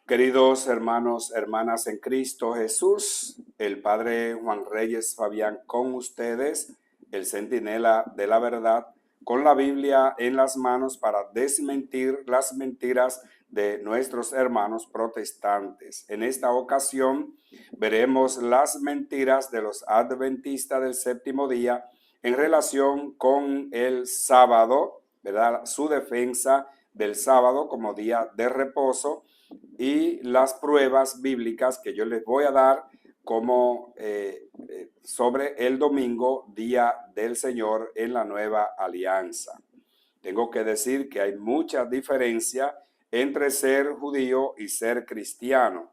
Queridos hermanos, hermanas en Cristo Jesús, el Padre Juan Reyes Fabián con ustedes, el centinela de la verdad, con la Biblia en las manos para desmentir las mentiras de nuestros hermanos protestantes. En esta ocasión veremos las mentiras de los adventistas del séptimo día en relación con el sábado, ¿verdad? Su defensa del sábado como día de reposo y las pruebas bíblicas que yo les voy a dar como sobre el domingo, día del Señor en la nueva alianza. Tengo que decir que hay mucha diferencia entre ser judío y ser cristiano.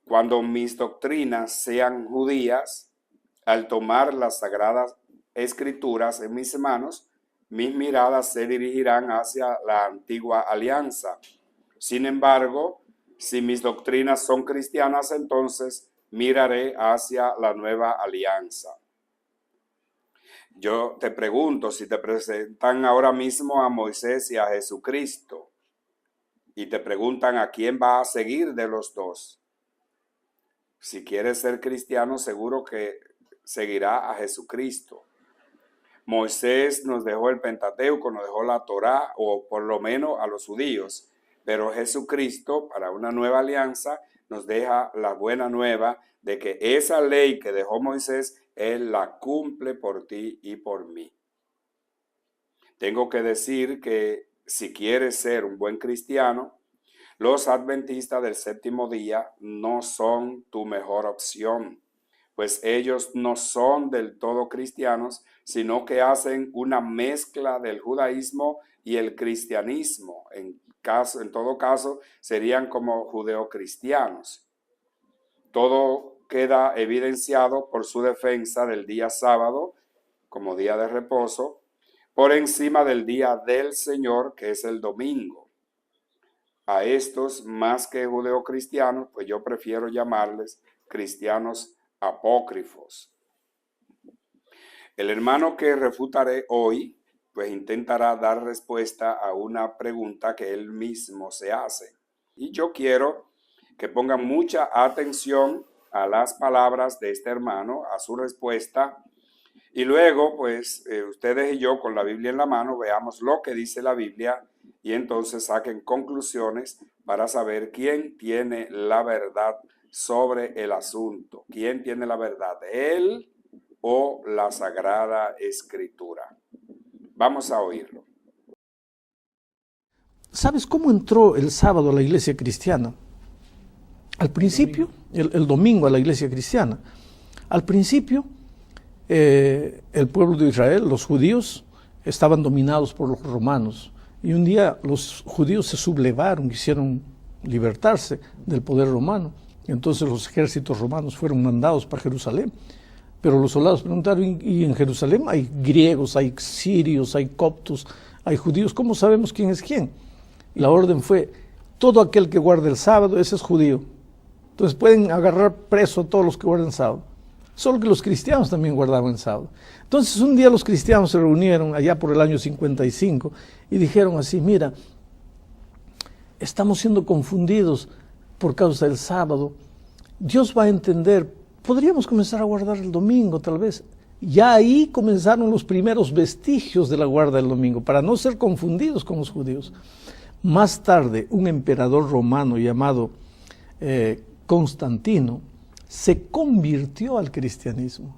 Cuando mis doctrinas sean judías, al tomar las sagradas escrituras en mis manos, mis miradas se dirigirán hacia la antigua alianza. Sin embargo, si mis doctrinas son cristianas, entonces miraré hacia la nueva alianza. Yo te pregunto, si te presentan ahora mismo a Moisés y a Jesucristo, y te preguntan a quién va a seguir de los dos, si quieres ser cristiano, seguro que seguirá a Jesucristo. Moisés nos dejó el Pentateuco, nos dejó la Torá, o por lo menos a los judíos. Pero Jesucristo, para una nueva alianza, nos deja la buena nueva de que esa ley que dejó Moisés, Él la cumple por ti y por mí. Tengo que decir que si quieres ser un buen cristiano, los adventistas del séptimo día no son tu mejor opción, pues ellos no son del todo cristianos, sino que hacen una mezcla del judaísmo y el cristianismo. En todo caso, serían como judeocristianos. Todo queda evidenciado por su defensa del día sábado como día de reposo, por encima del día del Señor, que es el domingo. A estos, más que judeocristianos, pues yo prefiero llamarles cristianos apócrifos. El hermano que refutaré hoy, pues intentará dar respuesta a una pregunta que él mismo se hace. Y yo quiero que pongan mucha atención a las palabras de este hermano, a su respuesta, y luego, pues, ustedes y yo con la Biblia en la mano veamos lo que dice la Biblia y entonces saquen conclusiones para saber quién tiene la verdad sobre el asunto. ¿Quién tiene la verdad? ¿Él o la Sagrada Escritura? Vamos a oírlo. ¿Sabes cómo entró el sábado a la iglesia cristiana? Al principio, el domingo a la iglesia cristiana. Al principio, el pueblo de Israel, los judíos, estaban dominados por los romanos. Y un día los judíos se sublevaron, quisieron libertarse del poder romano. Y entonces los ejércitos romanos fueron mandados para Jerusalén. Pero los soldados preguntaron, ¿y en Jerusalén hay griegos, hay sirios, hay coptos, hay judíos? ¿Cómo sabemos quién es quién? Y la orden fue, todo aquel que guarde el sábado, ese es judío. Entonces pueden agarrar preso a todos los que guarden el sábado. Solo que los cristianos también guardaban el sábado. Entonces un día los cristianos se reunieron allá por el año 55 y dijeron así, mira, estamos siendo confundidos por causa del sábado. Dios va a entender, podríamos comenzar a guardar el domingo tal vez. Ya ahí comenzaron los primeros vestigios de la guarda del domingo, para no ser confundidos con los judíos. Más tarde, un emperador romano llamado Constantino se convirtió al cristianismo.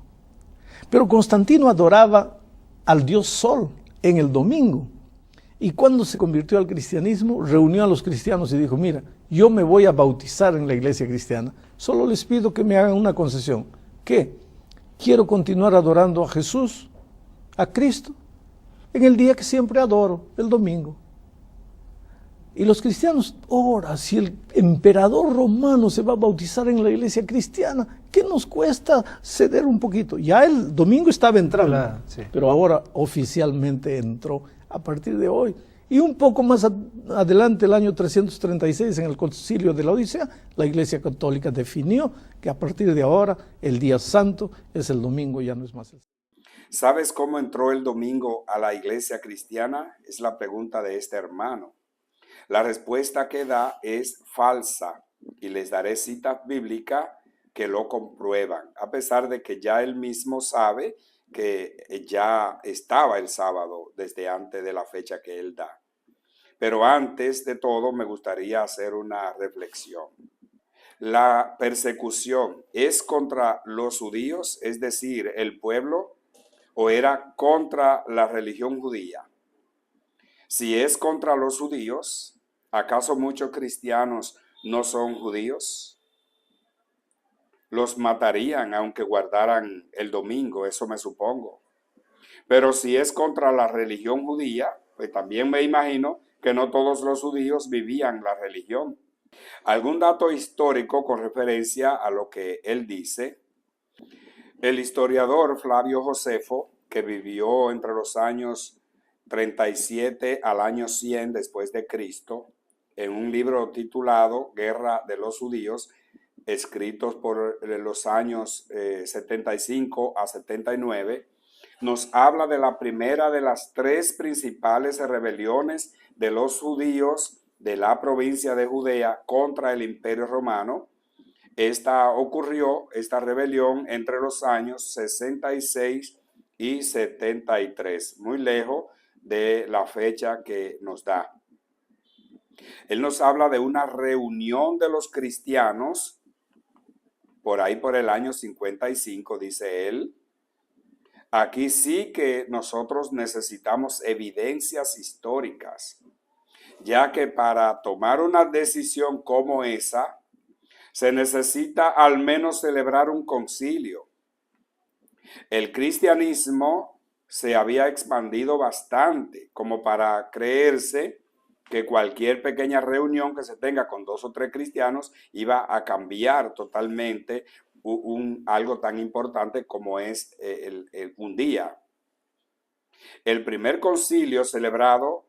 Pero Constantino adoraba al dios Sol en el domingo. Y cuando se convirtió al cristianismo, reunió a los cristianos y dijo, mira, yo me voy a bautizar en la iglesia cristiana. Solo les pido que me hagan una concesión. ¿Qué? Quiero continuar adorando a Jesús, a Cristo, en el día que siempre adoro, el domingo. Y los cristianos, ahora, si el emperador romano se va a bautizar en la iglesia cristiana, ¿qué nos cuesta ceder un poquito? Ya el domingo estaba entrando, sí, pero ahora oficialmente entró a partir de hoy. Y un poco más adelante, el año 336, en el concilio de la Odisea, la Iglesia Católica definió que a partir de ahora el día santo es el domingo, ya no es más el sábado. ¿Sabes cómo entró el domingo a la iglesia cristiana? Es la pregunta de este hermano. La respuesta que da es falsa y les daré citas bíblicas que lo comprueban, a pesar de que ya él mismo sabe que ya estaba el sábado desde antes de la fecha que él da. Pero antes de todo me gustaría hacer una reflexión. La persecución es contra los judíos, es decir, el pueblo, o era contra la religión judía. Si es contra los judíos, ¿acaso muchos cristianos no son judíos? Los matarían aunque guardaran el domingo, eso me supongo. Pero si es contra la religión judía, pues también me imagino que no todos los judíos vivían la religión. Algún dato histórico con referencia a lo que él dice. El historiador Flavio Josefo, que vivió entre los años 37 al año 100 después de Cristo, en un libro titulado Guerra de los Judíos, escritos por los años 75 a 79, nos habla de la primera de las tres principales rebeliones de los judíos de la provincia de Judea contra el Imperio Romano. Esta rebelión entre los años 66 y 73, muy lejos de la fecha que nos da. Él nos habla de una reunión de los cristianos, por ahí por el año 55, dice él. Aquí sí que nosotros necesitamos evidencias históricas, ya que para tomar una decisión como esa, se necesita al menos celebrar un concilio. El cristianismo se había expandido bastante como para creerse que cualquier pequeña reunión que se tenga con 2 o 3 cristianos iba a cambiar totalmente algo tan importante como es un día. El primer concilio celebrado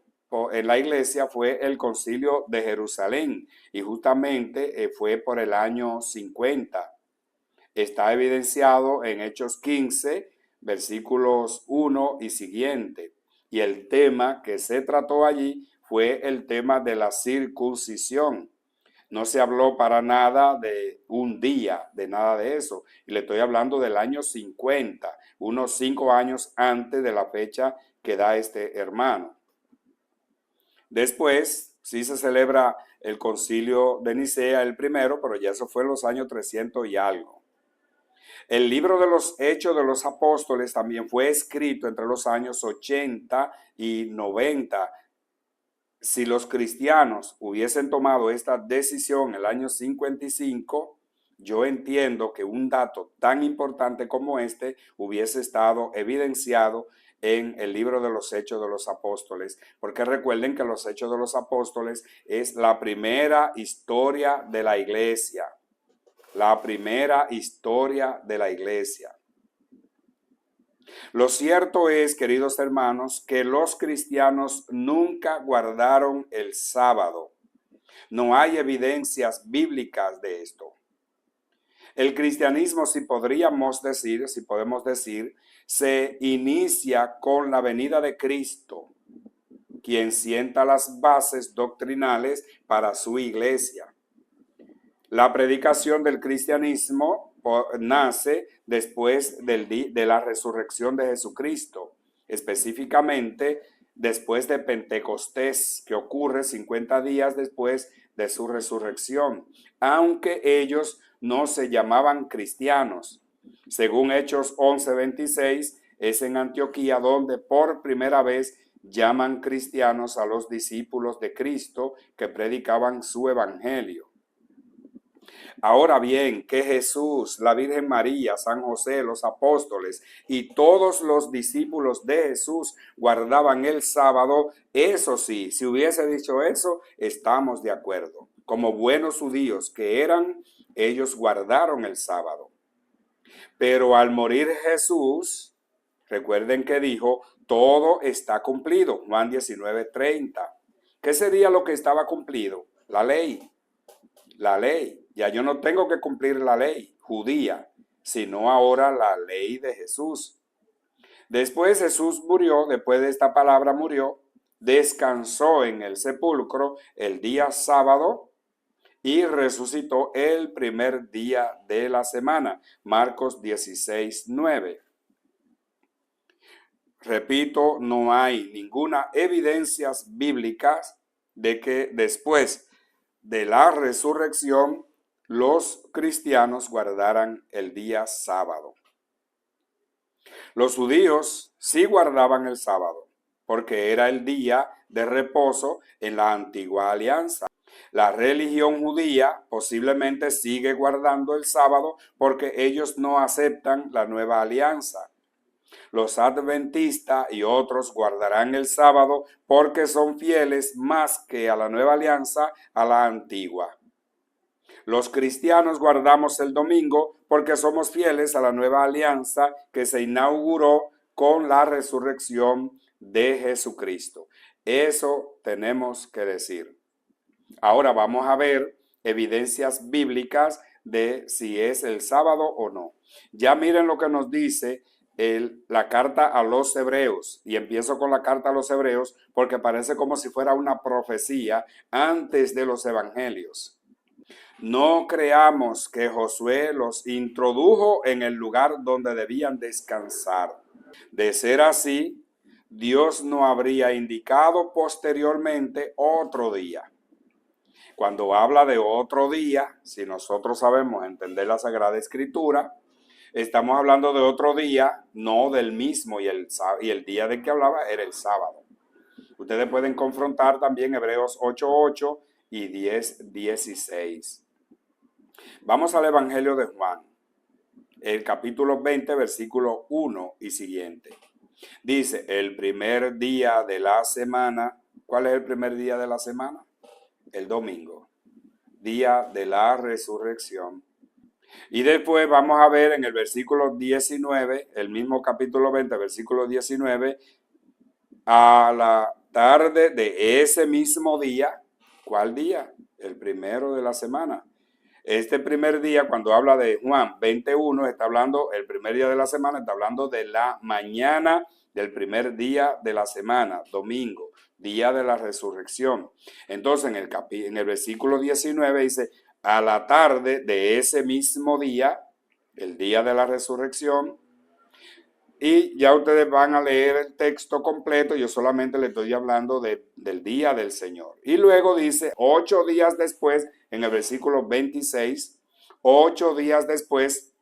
en la iglesia fue el concilio de Jerusalén y justamente fue por el año 50. Está evidenciado en Hechos 15, versículos 1 y siguiente. Y el tema que se trató allí fue el tema de la circuncisión. No se habló para nada de un día, de nada de eso. Y le estoy hablando del año 50, unos 5 años antes de la fecha que da este hermano. Después, sí se celebra el concilio de Nicea, el primero, pero ya eso fue en los años 300 y algo. El libro de los Hechos de los Apóstoles también fue escrito entre los años 80 y 90. Si los cristianos hubiesen tomado esta decisión en el año 55, yo entiendo que un dato tan importante como este hubiese estado evidenciado en el libro de los Hechos de los Apóstoles, porque recuerden que los Hechos de los Apóstoles es la primera historia de la iglesia, la primera historia de la iglesia. Lo cierto es, queridos hermanos, que los cristianos nunca guardaron el sábado. No hay evidencias bíblicas de esto. El cristianismo, si podemos decir, se inicia con la venida de Cristo, quien sienta las bases doctrinales para su iglesia. La predicación del cristianismo nace después de la resurrección de Jesucristo, específicamente después de Pentecostés, que ocurre 50 días después de su resurrección, aunque ellos no se llamaban cristianos. Según Hechos 11:26, es en Antioquía donde por primera vez llaman cristianos a los discípulos de Cristo que predicaban su evangelio. Ahora bien, que Jesús, la Virgen María, San José, los apóstoles y todos los discípulos de Jesús guardaban el sábado, eso sí, si hubiese dicho eso, estamos de acuerdo. Como buenos judíos que eran, ellos guardaron el sábado. Pero al morir Jesús, recuerden que dijo, todo está cumplido, Juan 19:30. ¿Qué sería lo que estaba cumplido? La ley. La ley. Ya yo no tengo que cumplir la ley judía, sino ahora la ley de Jesús. Después Jesús murió, después de esta palabra murió, descansó en el sepulcro el día sábado y resucitó el primer día de la semana. Marcos 16:9. Repito, no hay ninguna evidencia bíblica de que después de la resurrección los cristianos guardaran el día sábado. Los judíos sí guardaban el sábado, porque era el día de reposo en la antigua alianza. La religión judía posiblemente sigue guardando el sábado porque ellos no aceptan la nueva alianza. Los adventistas y otros guardarán el sábado porque son fieles más que a la nueva alianza, a la antigua. Los cristianos guardamos el domingo porque somos fieles a la nueva alianza que se inauguró con la resurrección de Jesucristo. Eso tenemos que decir. Ahora vamos a ver evidencias bíblicas de si es el sábado o no. Ya miren lo que nos dice la carta a los hebreos, y empiezo con la carta a los hebreos porque parece como si fuera una profecía antes de los evangelios. No creamos que Josué los introdujo en el lugar donde debían descansar. De ser así, Dios no habría indicado posteriormente otro día. Cuando habla de otro día, si nosotros sabemos entender la Sagrada Escritura, estamos hablando de otro día, no del mismo, y el día de que hablaba era el sábado. Ustedes pueden confrontar también Hebreos 8:8 y 10:16. Vamos al Evangelio de Juan, el capítulo 20, versículo 1 y siguiente. Dice, el primer día de la semana. ¿Cuál es el primer día de la semana? El domingo, día de la resurrección. Y después vamos a ver en el versículo 19, el mismo capítulo 20, versículo 19, a la tarde de ese mismo día. ¿Cuál día? El primero de la semana. Este primer día, cuando habla de Juan 21, está hablando, el primer día de la semana, está hablando de la mañana del primer día de la semana, domingo, día de la resurrección. Entonces, en el versículo 19 dice, a la tarde de ese mismo día, el día de la resurrección, y ya ustedes van a leer el texto completo, yo solamente le estoy hablando del día del Señor. Y luego dice, 8 días después, en el versículo 26, 8 días después,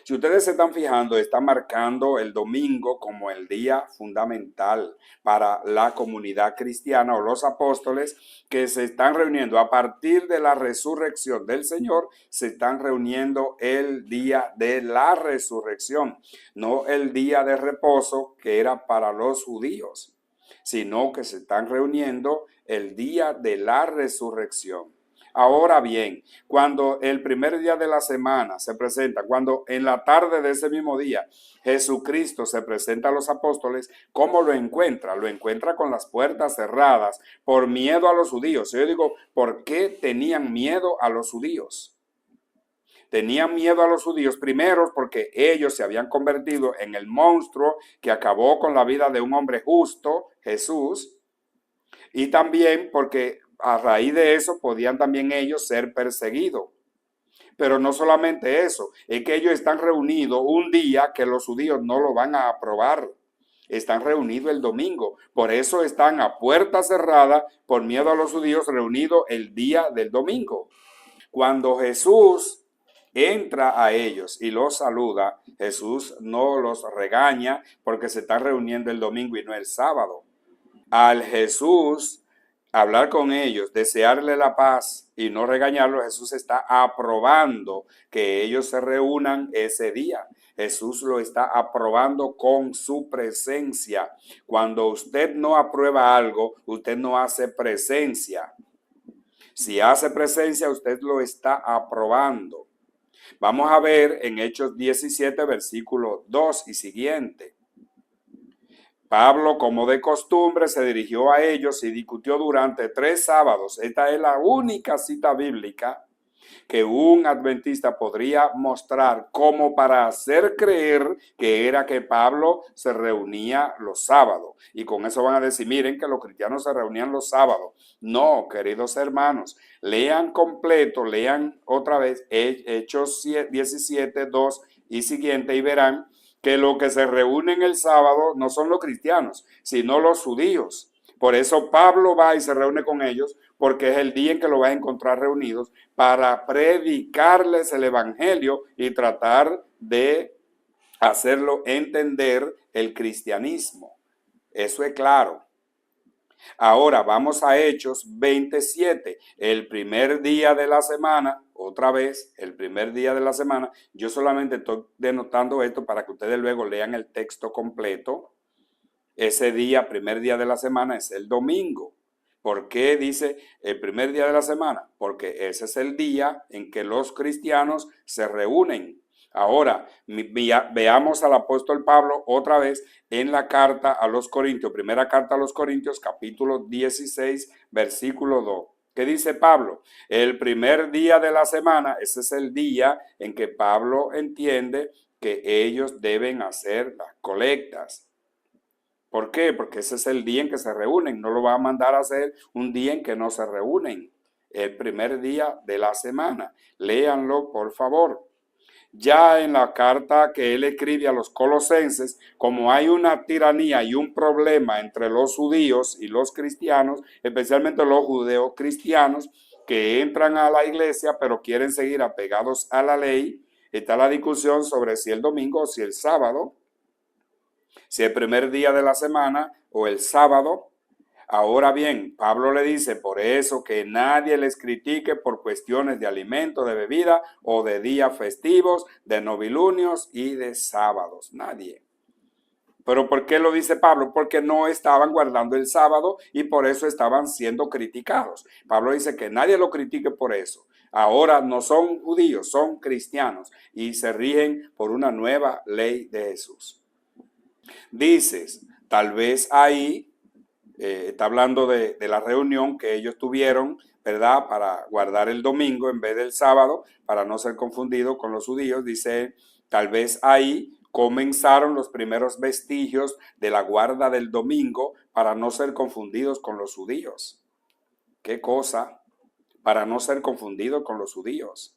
si ustedes se están fijando, está marcando el domingo como el día fundamental para la comunidad cristiana o los apóstoles que se están reuniendo a partir de la resurrección del Señor, se están reuniendo el día de la resurrección, no el día de reposo que era para los judíos, sino que se están reuniendo el día de la resurrección. Ahora bien, cuando el primer día de la semana se presenta, cuando en la tarde de ese mismo día Jesucristo se presenta a los apóstoles, ¿cómo lo encuentra? Lo encuentra con las puertas cerradas por miedo a los judíos. Yo digo, ¿por qué tenían miedo a los judíos? Tenían miedo a los judíos primero porque ellos se habían convertido en el monstruo que acabó con la vida de un hombre justo, Jesús, y también porque a raíz de eso podían también ellos ser perseguidos. Pero no solamente eso, es que ellos están reunidos un día que los judíos no lo van a aprobar. Están reunidos el domingo. Por eso están a puerta cerrada por miedo a los judíos reunidos el día del domingo. Cuando Jesús entra a ellos y los saluda, Jesús no los regaña porque se están reuniendo el domingo y no el sábado. Al Jesús hablar con ellos, desearle la paz y no regañarlos, Jesús está aprobando que ellos se reúnan ese día. Jesús lo está aprobando con su presencia. Cuando usted no aprueba algo, usted no hace presencia. Si hace presencia, usted lo está aprobando. Vamos a ver en Hechos 17, versículo 2 y siguiente. Pablo, como de costumbre, se dirigió a ellos y discutió durante 3 sábados. Esta es la única cita bíblica que un adventista podría mostrar como para hacer creer que era que Pablo se reunía los sábados. Y con eso van a decir, miren que los cristianos se reunían los sábados. No, queridos hermanos, lean completo, lean otra vez Hechos 17, 2 y siguiente y verán que lo que se reúnen el sábado no son los cristianos, sino los judíos. Por eso Pablo va y se reúne con ellos, porque es el día en que lo va a encontrar reunidos para predicarles el evangelio y tratar de hacerlo entender el cristianismo. Eso es claro. Ahora vamos a Hechos 27, el primer día de la semana, otra vez, el primer día de la semana. Yo solamente estoy denotando esto para que ustedes luego lean el texto completo. Ese día, primer día de la semana, es el domingo. ¿Por qué dice el primer día de la semana? Porque ese es el día en que los cristianos se reúnen. Ahora, veamos al apóstol Pablo otra vez en la carta a los Corintios, primera carta a los Corintios, capítulo 16, versículo 2. ¿Qué dice Pablo? El primer día de la semana, ese es el día en que Pablo entiende que ellos deben hacer las colectas. ¿Por qué? Porque ese es el día en que se reúnen. No lo va a mandar a hacer un día en que no se reúnen. El primer día de la semana. Léanlo, por favor. Ya en la carta que él escribe a los colosenses, como hay una tiranía y un problema entre los judíos y los cristianos, especialmente los judeos cristianos, que entran a la iglesia pero quieren seguir apegados a la ley, está la discusión sobre si el domingo o si el sábado, si el primer día de la semana o el sábado. Ahora bien, Pablo le dice, por eso que nadie les critique por cuestiones de alimento, de bebida o de días festivos, de novilunios y de sábados. Nadie. ¿Pero por qué lo dice Pablo? Porque no estaban guardando el sábado y por eso estaban siendo criticados. Pablo dice que nadie lo critique por eso. Ahora no son judíos, son cristianos y se rigen por una nueva ley de Jesús. Dices, tal vez ahí, está hablando de la reunión que ellos tuvieron, ¿verdad? Para guardar el domingo en vez del sábado, para no ser confundido con los judíos. Dice, tal vez ahí comenzaron los primeros vestigios de la guarda del domingo para no ser confundidos con los judíos. ¿Qué cosa? Para no ser confundidos con los judíos.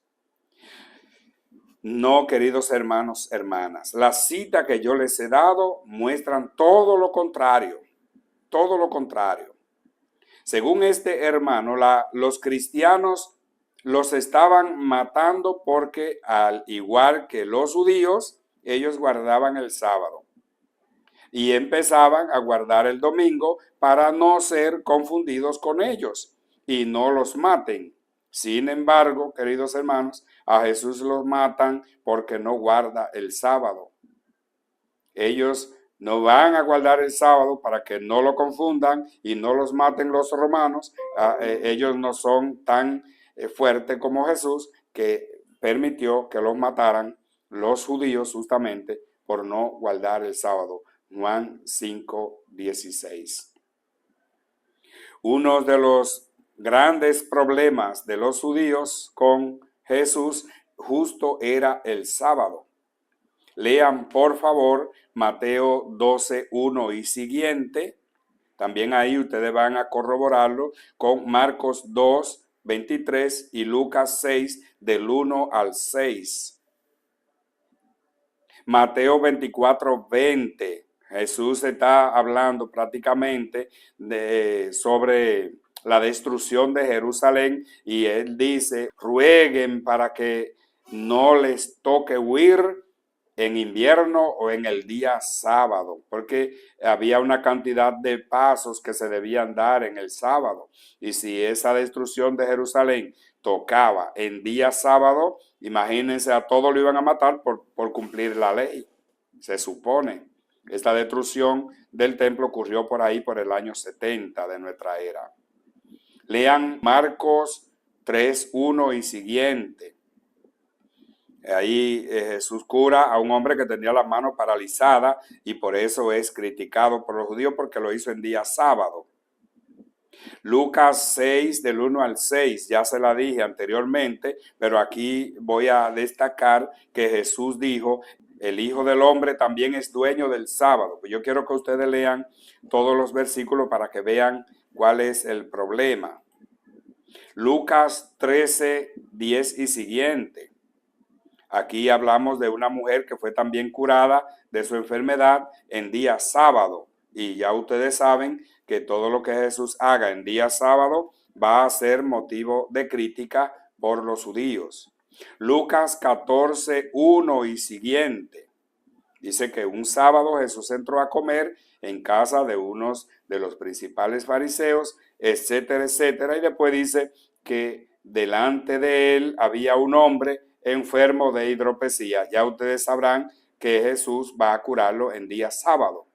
No, queridos hermanos, hermanas, las citas que yo les he dado muestran todo lo contrario, todo lo contrario. Según este hermano, los cristianos los estaban matando porque al igual que los judíos, ellos guardaban el sábado y empezaban a guardar el domingo para no ser confundidos con ellos y no los maten. Sin embargo, queridos hermanos, a Jesús los matan porque no guarda el sábado. Ellos no van a guardar el sábado para que no lo confundan y no los maten los romanos. Ellos no son tan fuertes como Jesús, que permitió que los mataran los judíos justamente por no guardar el sábado. Juan 5:16. Uno de los grandes problemas de los judíos con Jesús justo era el sábado. Lean por favor Mateo 12:1 y siguiente. También ahí ustedes van a corroborarlo con Marcos 2:23 y Lucas 6 del 1 al 6. Mateo 24:20. Jesús está hablando prácticamente sobre la destrucción de Jerusalén y él dice, rueguen para que no les toque huir en invierno o en el día sábado, porque había una cantidad de pasos que se debían dar en el sábado. Y si esa destrucción de Jerusalén tocaba en día sábado, imagínense, a todos lo iban a matar por cumplir la ley. Se supone. Esta destrucción del templo ocurrió por ahí por el año 70 de nuestra era. Lean Marcos 3:1 y siguiente. Ahí Jesús cura a un hombre que tenía la mano paralizada y por eso es criticado por los judíos porque lo hizo en día sábado. Lucas 6, del 1 al 6, ya se la dije anteriormente, pero aquí voy a destacar que Jesús dijo, el Hijo del Hombre también es dueño del sábado. Pues yo quiero que ustedes lean todos los versículos para que vean cuál es el problema. Lucas 13, 10 y siguiente. Aquí hablamos de una mujer que fue también curada de su enfermedad en día sábado. Y ya ustedes saben que todo lo que Jesús haga en día sábado va a ser motivo de crítica por los judíos. Lucas 14, 1 y siguiente. Dice que un sábado Jesús entró a comer en casa de unos de los principales fariseos, etcétera, etcétera. Y después dice que delante de él había un hombre enfermo de hidropesía. Ya ustedes sabrán que Jesús va a curarlo en día sábado.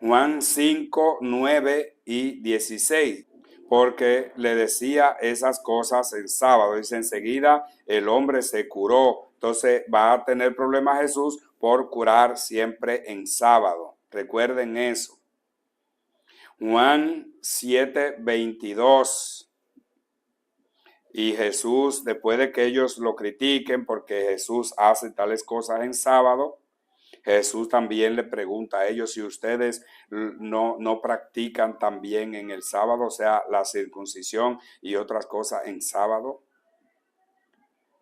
Juan 5, 9 y 16. Porque le decía esas cosas en sábado. Dice, enseguida el hombre se curó. Entonces va a tener problemas Jesús por curar siempre en sábado. Recuerden eso. Juan 7, 22. Y Jesús, después de que ellos lo critiquen porque Jesús hace tales cosas en sábado, Jesús también le pregunta a ellos si ustedes no practican también en el sábado, o sea, la circuncisión y otras cosas en sábado.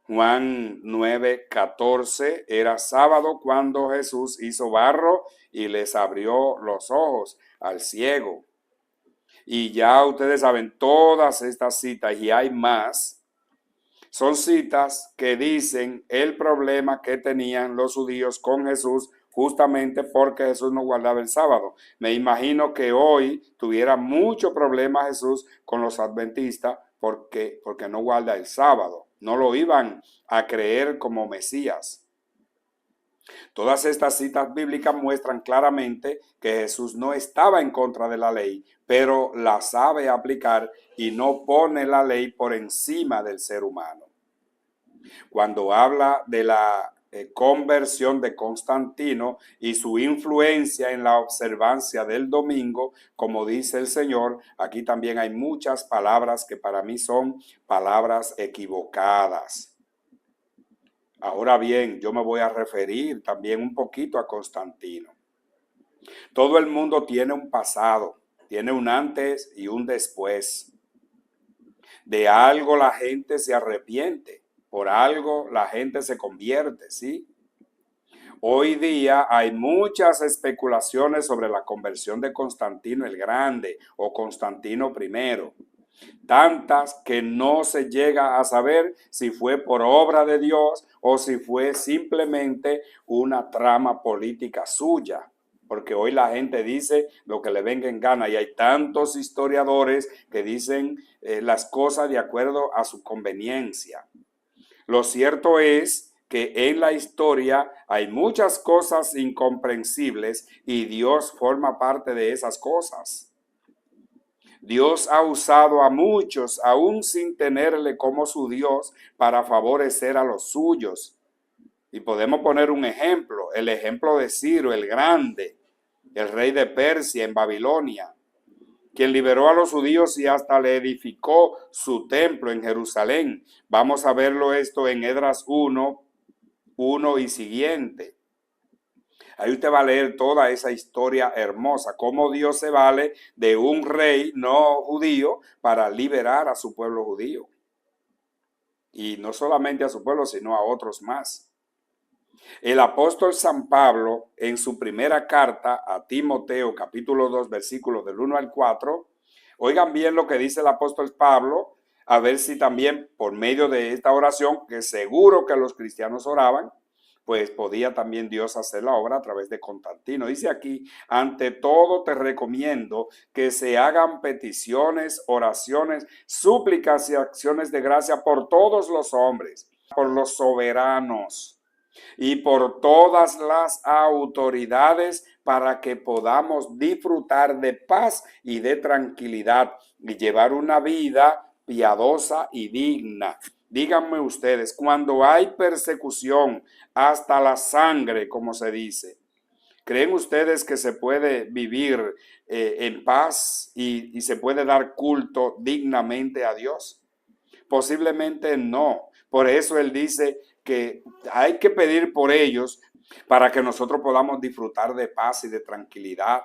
Juan 9, 14, era sábado cuando Jesús hizo barro y les abrió los ojos al ciego. Y ya ustedes saben, todas estas citas, y hay más, son citas que dicen el problema que tenían los judíos con Jesús justamente porque Jesús no guardaba el sábado. Me imagino que hoy tuviera mucho problema Jesús con los adventistas porque no guarda el sábado. No lo iban a creer como Mesías. Todas estas citas bíblicas muestran claramente que Jesús no estaba en contra de la ley, pero la sabe aplicar y no pone la ley por encima del ser humano. Cuando habla de la conversión de Constantino y su influencia en la observancia del domingo, como dice el Señor, aquí también hay muchas palabras que para mí son palabras equivocadas. Ahora bien, yo me voy a referir también un poquito a Constantino. Todo el mundo tiene un pasado, tiene un antes y un después. De algo la gente se arrepiente, por algo la gente se convierte, ¿sí? Hoy día hay muchas especulaciones sobre la conversión de Constantino el Grande o Constantino I. Tantas que no se llega a saber si fue por obra de Dios o si fue simplemente una trama política suya. Porque hoy la gente dice lo que le venga en gana y hay tantos historiadores que dicen las cosas de acuerdo a su conveniencia. Lo cierto es que en la historia hay muchas cosas incomprensibles y Dios forma parte de esas cosas. Dios ha usado a muchos, aún sin tenerle como su Dios, para favorecer a los suyos. Y podemos poner un ejemplo, el ejemplo de Ciro el Grande, el rey de Persia en Babilonia, quien liberó a los judíos y hasta le edificó su templo en Jerusalén. Vamos a verlo esto en Esdras 1 y siguiente. Ahí usted va a leer toda esa historia hermosa, cómo Dios se vale de un rey no judío para liberar a su pueblo judío. Y no solamente a su pueblo, sino a otros más. El apóstol San Pablo, en su primera carta a Timoteo, capítulo 2, versículos del 1 al 4, oigan bien lo que dice el apóstol Pablo, a ver si también por medio de esta oración, que seguro que los cristianos oraban, pues podía también Dios hacer la obra a través de Constantino. Dice aquí, ante todo te recomiendo que se hagan peticiones, oraciones, súplicas y acciones de gracia por todos los hombres, por los soberanos y por todas las autoridades para que podamos disfrutar de paz y de tranquilidad y llevar una vida piadosa y digna. Díganme ustedes, cuando hay persecución hasta la sangre, como se dice, ¿Creen ustedes que se puede vivir en paz y se puede dar culto dignamente a Dios? Posiblemente no. Por eso Él dice que hay que pedir por ellos para que nosotros podamos disfrutar de paz y de tranquilidad.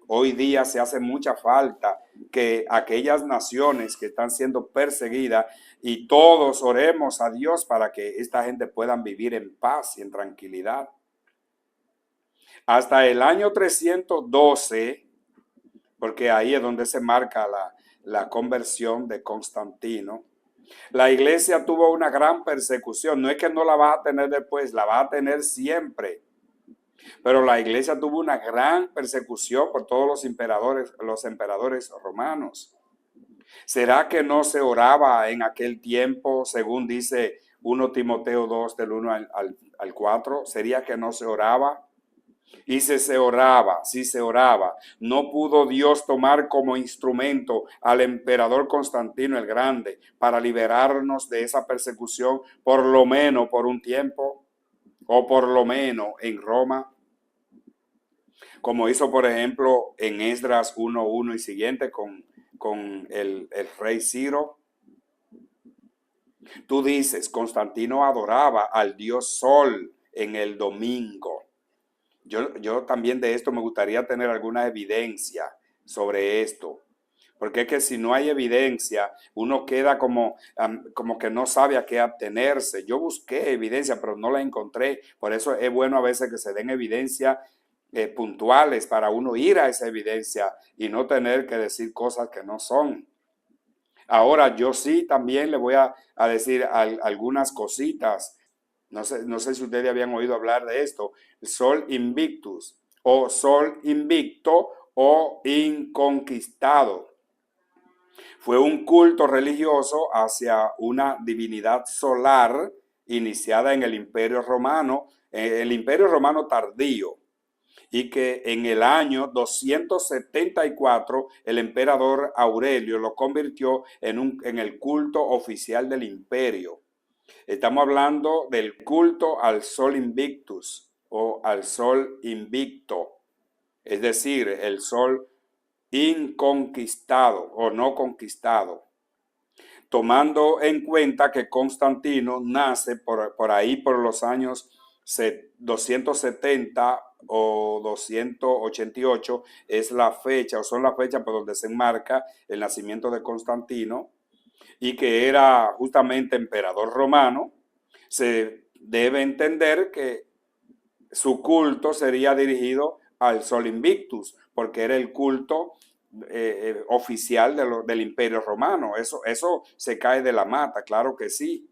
Hoy día se hace mucha falta que aquellas naciones que están siendo perseguidas y todos oremos a Dios para que esta gente pueda vivir en paz y en tranquilidad. Hasta el año 312, porque ahí es donde se marca la conversión de Constantino, la iglesia tuvo una gran persecución. No es que no la vas a tener después, la vas a tener siempre. Pero la iglesia tuvo una gran persecución por todos los emperadores romanos. ¿Será que no se oraba en aquel tiempo, según dice 1 Timoteo 2, del 1 al 4? ¿Sería que no se oraba? Y si se oraba, no pudo Dios tomar como instrumento al emperador Constantino el Grande para liberarnos de esa persecución, por lo menos por un tiempo, o por lo menos en Roma, como hizo por ejemplo en Esdras 1:1 y siguiente con el rey Ciro. Tú dices, Constantino adoraba al dios Sol en el domingo. Yo también de esto me gustaría tener alguna evidencia sobre esto, porque es que si no hay evidencia, uno queda como que no sabe a qué atenerse. Yo busqué evidencia, pero no la encontré. Por eso es bueno a veces que se den evidencias puntuales para uno ir a esa evidencia y no tener que decir cosas que no son. Ahora, yo sí también le voy a decir algunas cositas. No sé si ustedes habían oído hablar de esto, Sol Invictus, o Sol Invicto, o Inconquistado. Fue un culto religioso hacia una divinidad solar iniciada en el Imperio Romano tardío, y que en el año 274 el emperador Aurelio lo convirtió en el culto oficial del imperio. Estamos hablando del culto al Sol Invictus o al Sol Invicto, es decir, el Sol inconquistado o no conquistado, tomando en cuenta que Constantino nace por ahí por los años 270 o 288, es la fecha o son las fechas por donde se enmarca el nacimiento de Constantino, y que era justamente emperador romano. Se debe entender que su culto sería dirigido al Sol Invictus, porque era el culto oficial del Imperio Romano. Eso se cae de la mata, claro que sí.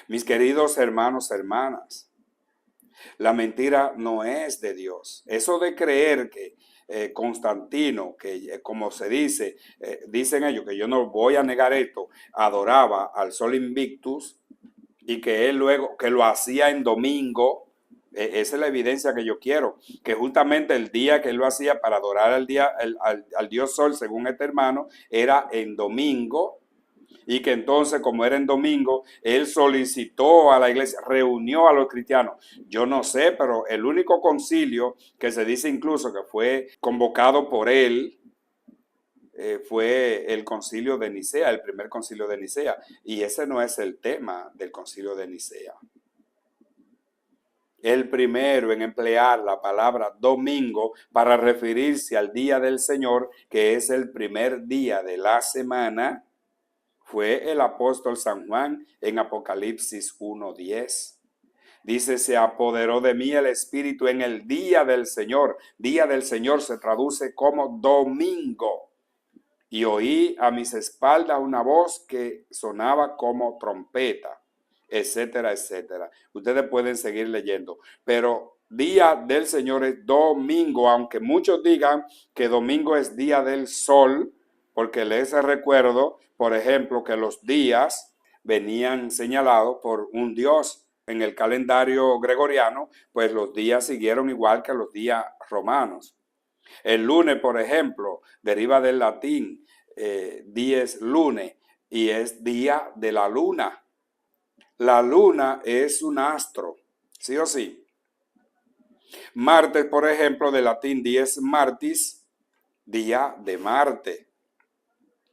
Mis queridos hermanos, hermanas, la mentira no es de Dios. Eso de creer que Constantino, que como se dice, dicen ellos, que yo no voy a negar esto, adoraba al Sol Invictus y que él luego, que lo hacía en domingo, esa es la evidencia que yo quiero, que justamente el día que él lo hacía para adorar al Dios Sol, según este hermano, era en domingo, y que entonces, como era en domingo, él solicitó a la iglesia, reunió a los cristianos. Yo no sé, pero el único concilio que se dice incluso que fue convocado por él fue el concilio de Nicea, el primer concilio de Nicea, y ese no es el tema del concilio de Nicea. El primero en emplear la palabra domingo para referirse al día del Señor, que es el primer día de la semana, fue el apóstol San Juan en Apocalipsis 1:10. Dice, se apoderó de mí el Espíritu en el día del Señor. Día del Señor se traduce como domingo. Y oí a mis espaldas una voz que sonaba como trompeta, etcétera, etcétera. Ustedes pueden seguir leyendo. Pero día del Señor es domingo, aunque muchos digan que domingo es día del sol, porque les recuerdo, por ejemplo, que los días venían señalados por un dios. En el calendario gregoriano, pues los días siguieron igual que los días romanos. El lunes, por ejemplo, deriva del latín dies lune, y es día de la luna. La luna es un astro, sí o sí. Marte, por ejemplo, del latín dies Martis, día de Marte.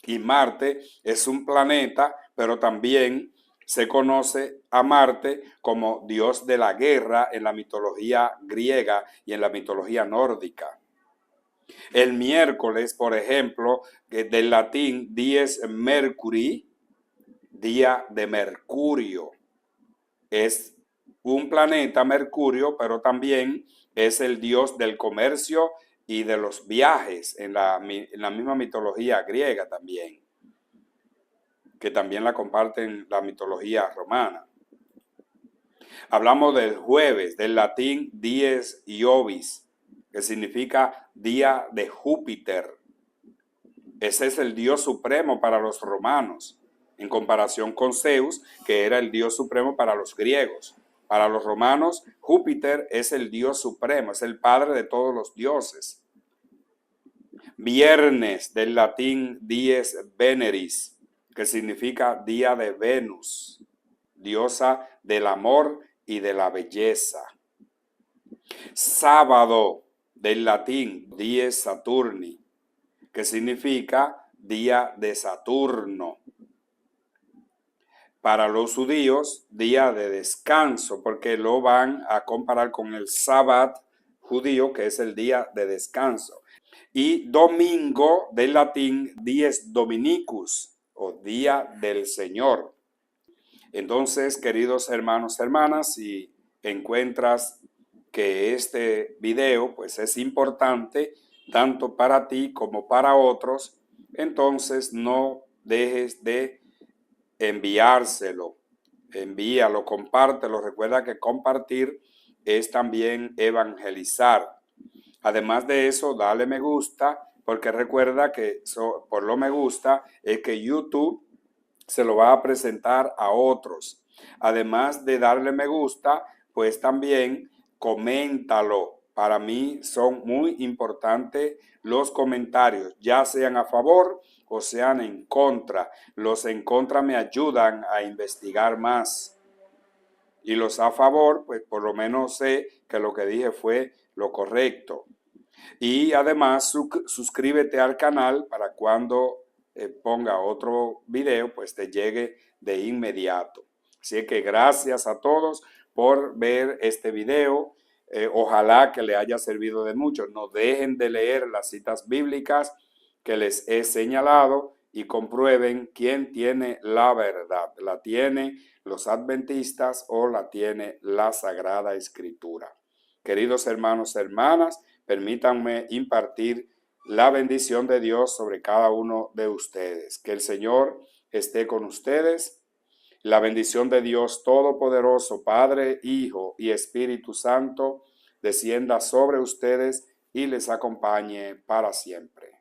Y Marte es un planeta, pero también se conoce a Marte como dios de la guerra en la mitología griega y en la mitología nórdica. El miércoles, por ejemplo, del latín dies Mercurii, día de Mercurio. Es un planeta Mercurio, pero también es el dios del comercio y de los viajes en la misma mitología griega también, que también la comparten la mitología romana. Hablamos del jueves, del latín dies Iovis, que significa día de Júpiter. Ese es el dios supremo para los romanos, en comparación con Zeus, que era el dios supremo para los griegos. Para los romanos, Júpiter es el dios supremo, es el padre de todos los dioses. Viernes, del latín dies Veneris, que significa día de Venus, diosa del amor y de la belleza. Sábado, del latín dies Saturni, que significa día de Saturno. Para los judíos, día de descanso, porque lo van a comparar con el Sabbat judío, que es el día de descanso. Y domingo, del latín dies Dominicus, o día del Señor. Entonces, queridos hermanos, hermanas, si encuentras que este video pues es importante tanto para ti como para otros, entonces no dejes de enviárselo, envíalo, compártelo. Recuerda que compartir es también evangelizar. Además de eso, dale me gusta, porque recuerda que por lo me gusta es que YouTube se lo va a presentar a otros. Además de darle me gusta, pues también coméntalo. Para mí son muy importantes los comentarios, ya sean a favor o sean en contra. Los en contra me ayudan a investigar más. Y los a favor, pues por lo menos sé que lo que dije fue lo correcto. Y además suscríbete al canal para cuando ponga otro video, pues te llegue de inmediato. Así que gracias a todos por ver este video. Ojalá que le haya servido de mucho. No dejen de leer las citas bíblicas que les he señalado y comprueben quién tiene la verdad. ¿La tiene los adventistas o la tiene la Sagrada Escritura? Queridos hermanos, hermanas, permítanme impartir la bendición de Dios sobre cada uno de ustedes. Que el Señor esté con ustedes. La bendición de Dios Todopoderoso, Padre, Hijo y Espíritu Santo, descienda sobre ustedes y les acompañe para siempre.